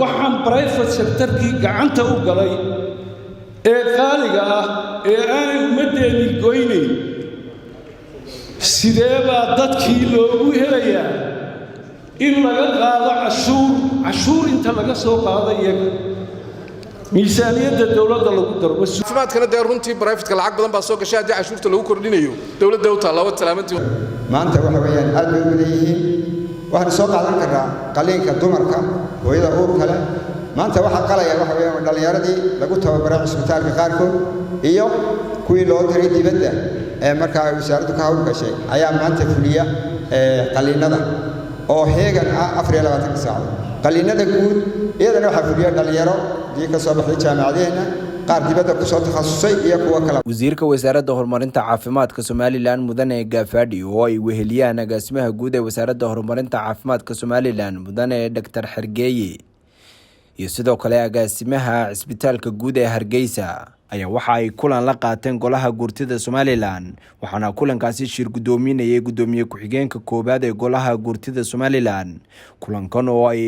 waxaan private sector-kii gacanta u galay ee qaaliga ah ee aanay ummaddeeni goynayn sidee baa dadkii loogu helayaa in laga qaado cashuur inta laga soo qaado iyaga miisaaniyadda dawladda lagu daro caafimaadkana dee runtii private-ka lacag badan baa soo gashay haddii cashuurta lagu kordhinayo dawladda u taalla wad salaamantii maanta waxa weeyaan aad bay u leeyihiin waxaan soo qaadan karaa qaliinka dumarka hooyada uurka leh maanta waxa qalaya waxa weeyaan dhalinyaradii lagu tababaray isbitaalka qaarkood iyo kuwii loo diray dibadda ee markaa wasaaraddu ka hawl gashay ayaa maanta fuliya qaliinada oo heegan ah 24 saacadood qaliinada guud iyadana waxa fuliya dhalinyaro dii ka soo baxay jaamacadeena qaar dibadda ku soo takhasusay iyo kuwa kale wasiirka wasaaradda horumarinta caafimaadka Somaliland Mudane Gaafadhi oo ay weheliyaan agaasimaha guud ee wasaaradda horumarinta caafimaadka Somaliland Mudane Dr. Xergeeye iyo sidoo kale agaasimaha isbitaalka guud ee Hargeysa ayaa waxa ay kulan la qaateen golaha guurtida Somaliland waxaana kulankaasi shir gudoominayay gudoomiye ku-xigeenka koobaad ee golaha guurtida Somaliland kulankan oo ay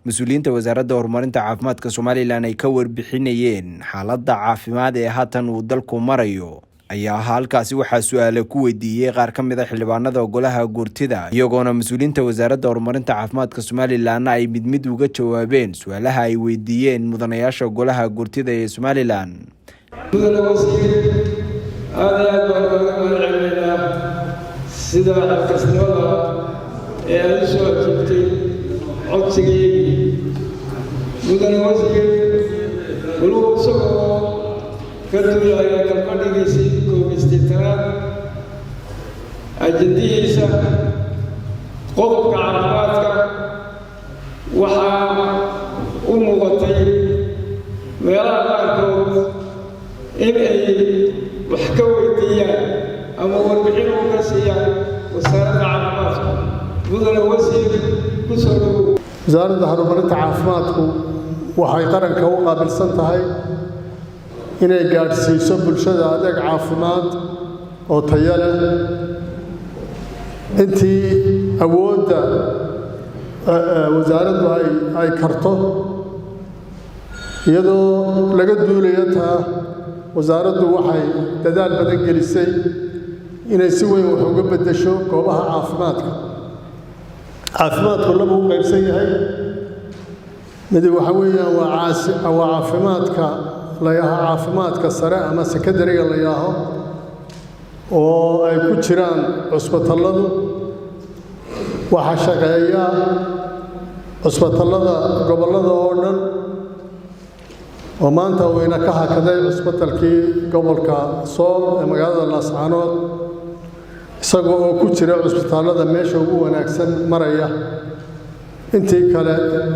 mas'uuliyiinta wasaaradda horumarinta caafimaadka Somaliland ay ka warbixinayeen xaaladda caafimaad ee haatan uu dalku marayo ayaa halkaasi waxa su'aalo ku weydiiyay qaar ka mid ah xildhibaanada golaha guurtida iyagoona mas'uuliyiinta wasaaradda horumarinta caafimaadka Somaliland ay mid uga jawaabeen su'aalaha ay weydiiyeen mudanayaasha golaha guurtida ee Somaliland mudane wasiir aad baan uga mahadcelinaynaa sida xilkasnimada ee aad u soo ajiibtay codsigeygii mudane wasiir walow isagoo ka duulaya kalfadhigiisii koobisteetanaad ajandihiisa qodobka caafimaadka waxaa u muuqatay meelaha qaarkood in ay wax ka weydiiyaan ama warbixin u ka siiyaan wasaaradda caafimaadka mudane wasiir ku soo dhowow wasaaradda horumarinta caafimaadku waxay qaranka u qaabilsan tahay inay gaadhsiiso bulshada adeeg caafimaad oo tayo leh intii awoodda wasaaraddu ay karto iyadoo laga duulayo taa wasaaraddu waxay dadaal badan gelisay inay si weyn wax uga beddesho goobaha caafimaadku laba u qaybsan yahay mid waxa weeyaan waa caafimaadka caafimaadka sare ama secondary-ga la yidhaaho oo ay ku jiraan cusbitalladu waxaa shaqeeya cusbitallada gobollada oo dhan oo maanta wayna ka hakaday cusbitalkii gobolka Sool ee magaalada Laascaanood isagoo oo ku jira cusbitallada meesha ugu wanaagsan maraya intii kale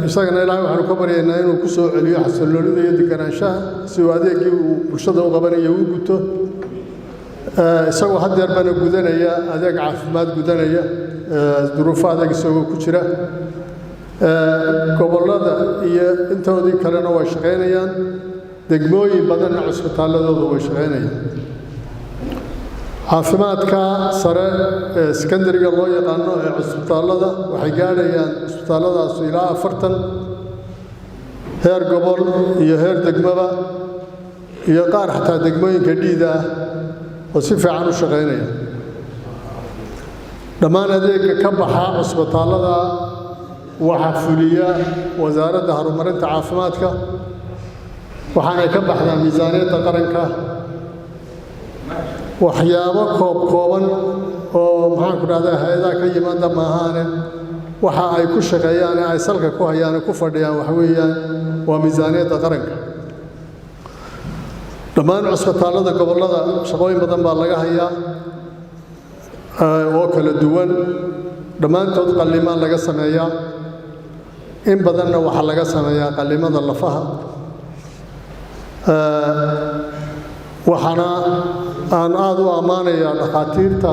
isagana ilaahay waxaanu ka baryaynaa inuu ku soo celiyo xasilloonida iyo deganaanshaha si uu adeegii uu bulshada u qabanayo u guto isagoo haddeer bana gudanaya adeeg caafimaad gudanaya duruufo adeeg isagoo ku jira gobollada iyo intoodii kalena way shaqaynayaan degmooyin badanna cusbitaalladooda way shaqaynayaan caafimaadka sare ee secondary-ga loo yaqaano ee cusbitaallada waxay gaadhayaan cusbitaalladaas ilaa 40 heer gobol iyo heer degmaba iyo qaar xataa degmooyinka dhiida ah oo si fiican u shaqaynaya dhammaan adeegga ka baxa cusbitaallada waxaa fuliya wasaaradda horumarinta caafimaadka waxaanay ka baxdaa miisaaniyadda qaranka waxyaabo kooban oo maxaan ku dhahdaa hay'adaha ka yimaada maahaane waxa ay ku shaqeeyaan ay salka ku hayaan ku fadhiyaan waxa weeyaan waa miisaaniyadda qaranka dhammaan cusbitaallada gobollada shaqooyin badan baa laga hayaa oo kala duwan dhammaantood qallimaan laga sameeyaa in badanna waxaa laga sameeyaa qallimada lafaha waxaana aan aad u ammaanayaa dhakhaatiirta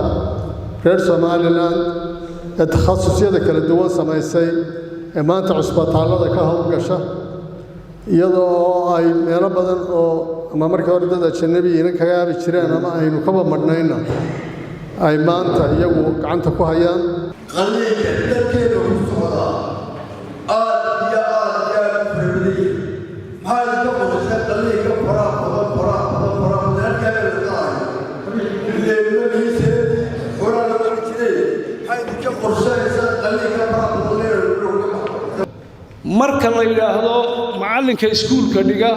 reer Somaliland ee takhasusyada kala duwan samaysay ee maanta cusbitaallada ka hawlgasha iyadoo ay meelo badan oo ama markii hore dad ajnabi kaga haabi jireen ama aynu kaba madhnayna ay maanta iyagu gacanta ku hayaan qalliinka dadkeena ku socda aad iyo aad بديه ما يتقبل خليه فرا ذلك القاعد اللي يسير فرا كده هاي تقبل خليه فرا marka la yiraahdo macalinka iskuulka dhiga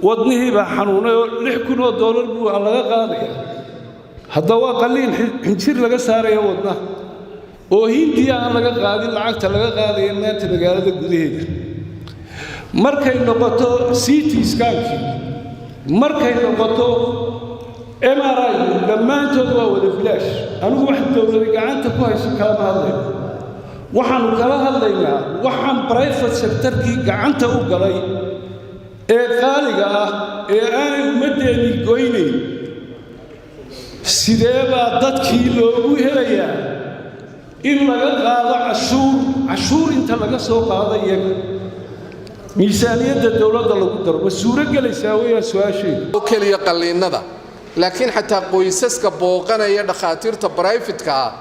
wadnihii baa xanuunay $6,000 buu laga qaadaya hadda waa qaliin xinjir laga saarayo wadna oo Hindiya aan laga qaadin lacagta laga qaadayo maanta magaalada gudaheeda markay noqoto CT scan markay noqoto MRI dhammaantood waa wada bilaash anigu wax dawladda gacanta ku hayso kala hadlayo waxaan kala hadlaynaa waxaan private sector-kii gacanta u galay ee qaaliga ah ee aanay ummaddeennii goynayn sidee baa dadkii loogu helayaa in laga qaado cashuur inta laga soo qaado iyaga miisaaniyadda dowladda lagu daro ma suuro gelaysaa weeyaan su-aasheedu oo keliya qalliinada laakiin xataa qoysaska booqanaya dhakhaatiirta private-ka ah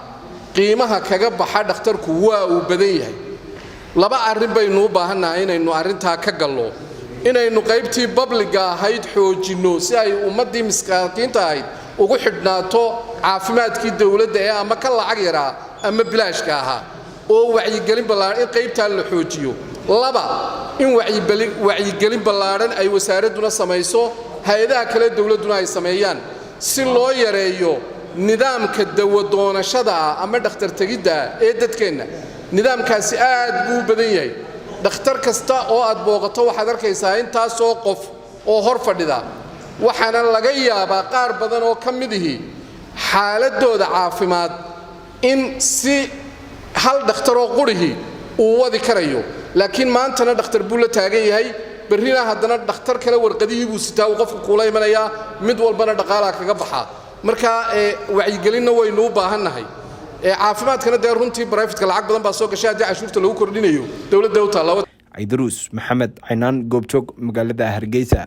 qiimaha kaga baxa dhakhtarku waa uu badan yahay laba arrin baynu u baahannahay inaynu arrintaa ka gallo inaynu qaybtii public-ga ahayd xoojinno si ay ummaddii miskiinta ahayd ugu xidhnaato caafimaadkii dawladda ee ama ka lacag yaraa ama bilaashka ahaa oo wacyigelin ballaaran in qaybtaa la xoojiyo laba in wacyigelin ballaaran ay wasaaradduna samayso hay-adaha kale dawladduna ay sameeyaan si loo yareeyo nidaamka dawo doonashada ama dhakhtar tagidda ee dadkeena nidaamkaasi aad buu badan yahay dhakhtar kasta oo aad booqato waxaad arkaysaa intaas oo qof oo hor fadhida waxaana laga yaabaa qaar badan oo ka mid ihi xaaladooda caafimaad in si hal dhakhtar oo qurihi uu wadi karayo laakiin maantana dhakhtar buu la taagan yahay barrina haddana dhakhtar kale warqadihii buu sitaa uu qofku kuula imanayaa mid walbana dhaqaalaha kaga baxaa marka wacyigelinna waynu u baahannahay caafimaadkana dee runtii private-ka lacag badan baa soo gashay haddii cashuurta lagu kordhinayo dowladda u taalla Ciidruus Maxamed Caynaan goobjoog magaalada Hargeysa.